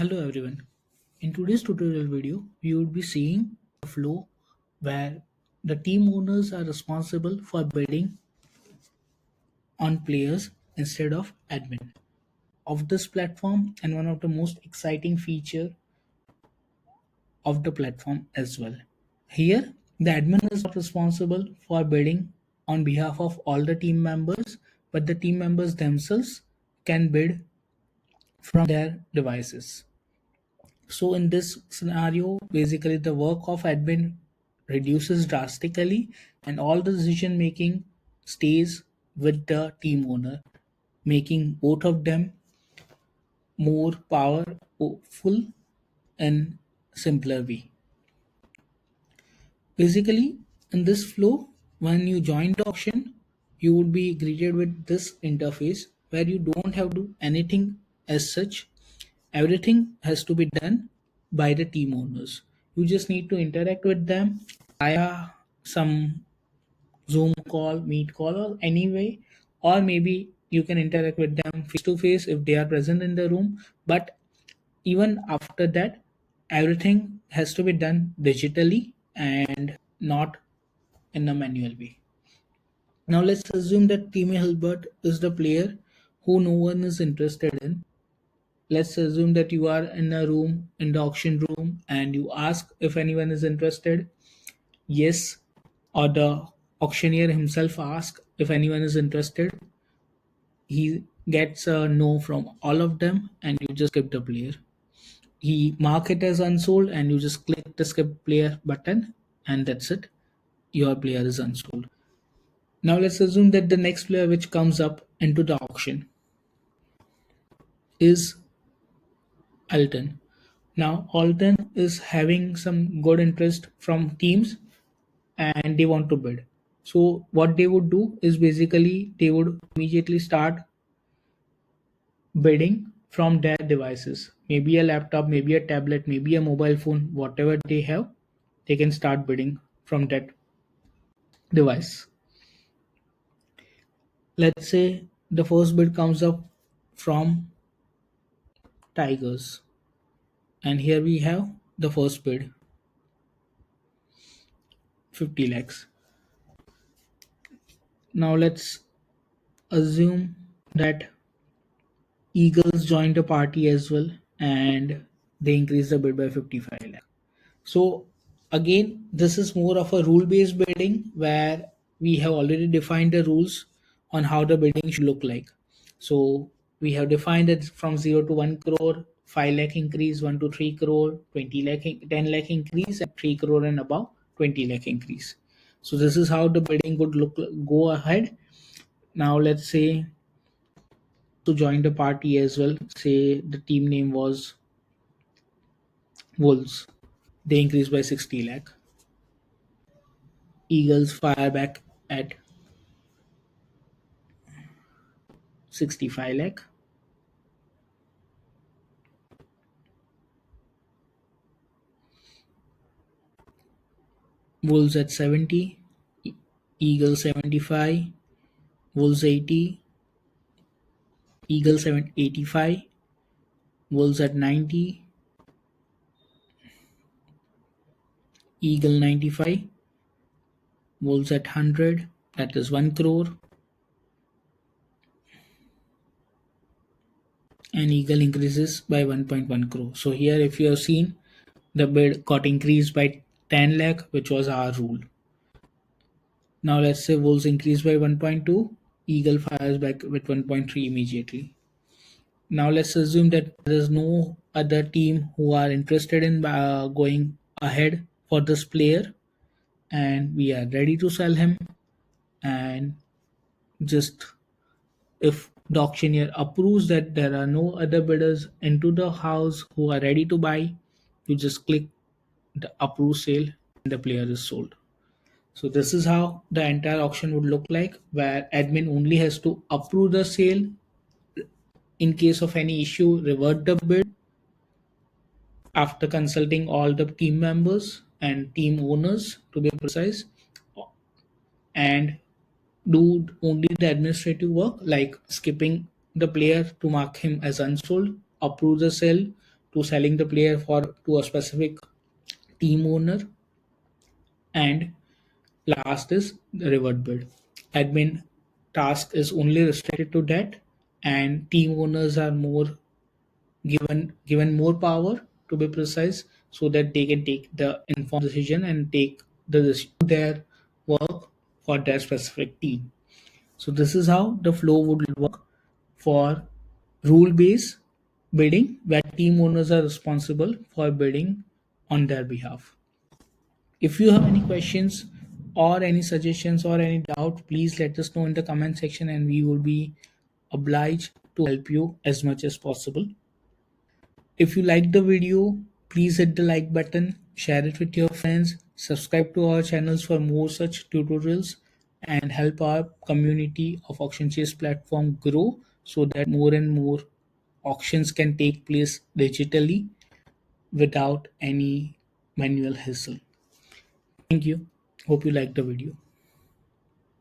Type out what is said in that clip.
Hello everyone. In today's tutorial video, we would be seeing a flow where the team owners are responsible for bidding on players instead of admin of this platform, and one of the most exciting feature of the platform as well. Here, the admin is not responsible for bidding on behalf of all the team members, but the team members themselves can bid from their devices. So in this scenario, basically the work of admin reduces drastically and all the decision making stays with the team owner, making both of them more powerful and simpler way. Basically, in this flow, when you join the auction, you would be greeted with this interface where you don't have to do anything as such. Everything has to be done by the team owners. You just need to interact with them via some Zoom call, Meet call, or any way, or maybe you can interact with them face to face if they are present in the room. But even after that, everything has to be done digitally and not in a manual way. Now let's assume that Team Hilbert is the player who no one is interested in. Let's assume that you are in a room, in the auction room, and you ask if anyone is interested. Yes, or the auctioneer himself asks if anyone is interested. He gets a no from all of them, and you just skip the player. He mark it as unsold, and you just click the skip player button, and that's it. Your player is unsold. Now let's assume that the next player which comes up into the auction is Alton. Now Alton is having some good interest from teams and they want to bid. So what they would do is basically they would immediately start bidding from their devices. Maybe a laptop, maybe a tablet, maybe a mobile phone, whatever they have, they can start bidding from that device. Let's say the first bid comes up from Tigers. And here we have the first bid, 50 lakhs. Now let's assume that Eagles joined the party as well and they increased the bid by 55 lakh. So again, this is more of a rule-based bidding where we have already defined the rules on how the bidding should look like. So we have defined it from 0 to 1 crore, 5 lakh increase, 1 to 3 crore, 20 lakh, 10 lakh increase, and 3 crore and above 20 lakh increase. So this is how the bidding would go ahead. Now let's say to join the party as well. Say the team name was Wolves. They increased by 60 lakh. Eagles fire back at 65 lakh. Wolves at 70. Eagles 75. Wolves 80. Eagles 85. Wolves at 90. Eagle 95. Wolves at 100. That is 1 crore. And Eagle increases by 1.1 crore. So here if you have seen, the bid got increased by 10 lakh, which was our rule. Now let's say Wolves increase by 1.2, Eagle fires back with 1.3 immediately. Now let's assume that there is no other team who are interested in going ahead for this player and we are ready to sell him, and just if the auctioneer approves that there are no other bidders into the house who are ready to buy, you just click the approve sale and the player is sold. So this is how the entire auction would look like, where admin only has to approve the sale. In case of any issue, revert the bid after consulting all the team members and team owners to be precise, and do only the administrative work like skipping the player to mark him as unsold, approve the sale, to selling the player for to a specific team owner, and last is the reward bid. Admin task is only restricted to that, and team owners are more given more power, to be precise, so that they can take the informed decision and take their work for their specific team. So this is how the flow would work for rule based bidding, where team owners are responsible for bidding on their behalf. If you have any questions or any suggestions or any doubt, please let us know in the comment section, and we will be obliged to help you as much as possible. If you like the video, please hit the like button, share it with your friends, subscribe to our channels for more such tutorials, and help our community of Auction Chase platform grow so that more and more auctions can take place digitally without any manual hassle. Thank you. Hope you liked the video.